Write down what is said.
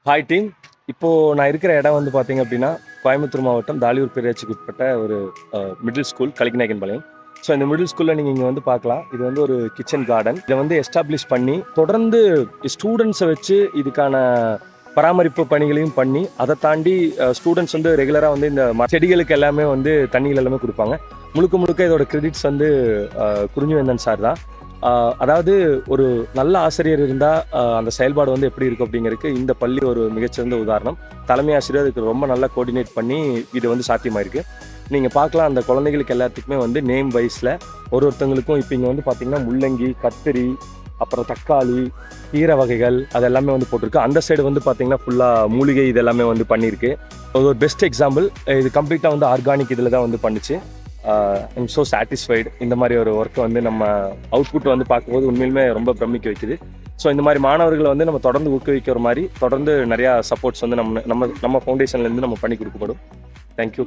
Hi team. இப்போது நான் இருக்கிற இடம் வந்து பார்த்தீங்க அப்படின்னா கோயம்புத்தூர் மாவட்டம் தாலியூர் பேரூராட்சிக்கு உட்பட்ட ஒரு மிடில் ஸ்கூல் கலிக்கநாயக்கன்பாளையம். ஸோ இந்த மிடில் ஸ்கூலில் நீங்கள் இங்கே வந்து பார்க்கலாம். இது வந்து ஒரு கிச்சன் கார்டன். இதை வந்து எஸ்டாப்ளிஷ் பண்ணி தொடர்ந்து ஸ்டூடெண்ட்ஸை வச்சு இதுக்கான பராமரிப்பு பணிகளையும் பண்ணி அதை தாண்டி ஸ்டூடெண்ட்ஸ் வந்து ரெகுலராக வந்து இந்த செடிகளுக்கு எல்லாமே வந்து தண்ணிகள் எல்லாமே கொடுப்பாங்க. முழுக்க இதோட கிரெடிட்ஸ் வந்து குறிஞ்சிவேந்தன் சார் தான். அதாவது ஒரு நல்ல ஆசிரியர் இருந்தால் அந்த செயல்பாடு வந்து எப்படி இருக்கும் அப்படிங்கிறதுக்கு இந்த பள்ளி ஒரு மிகச்சிறந்த உதாரணம். தலைமை ஆசிரியர் அதுக்கு ரொம்ப நல்லா கோஆர்டினேட் பண்ணி இது வந்து சாத்தியமாயிருக்கு. நீங்கள் பார்க்கலாம், அந்த குழந்தைகளுக்கு எல்லாத்துக்குமே வந்து நேம் வைஸில் ஒருத்தவங்களுக்கும் இப்போ இங்கே வந்து பார்த்தீங்கன்னா முள்ளங்கி, கத்திரி, அப்புறம் தக்காளி, கீரை வகைகள் அதெல்லாமே வந்து போட்டிருக்கு. அந்த சைடு வந்து பார்த்தீங்கன்னா ஃபுல்லாக மூலிகை இதெல்லாமே வந்து பண்ணியிருக்கு. அது ஒரு பெஸ்ட் எக்ஸாம்பிள். இது கம்ப்ளீட்டாக வந்து ஆர்கானிக் இதில் தான் வந்து பண்ணிச்சு. I'm so satisfied. இந்த மாதிரி ஒரு ஒர்க்கை வந்து நம்ம அவுட்புட் வந்து பார்க்கும்போது உண்மையிலுமே ரொம்ப பிரமிக்க வைக்குது. ஸோ இந்த மாதிரி மாணவர்களை வந்து நம்ம தொடர்ந்து ஊக்குவிக்கிற மாதிரி தொடர்ந்து நிறையா சப்போர்ட்ஸ் வந்து நம்ம ஃபவுண்டேஷன்லேருந்து நம்ம பண்ணி கொடுக்கப்படும். தேங்க்யூ.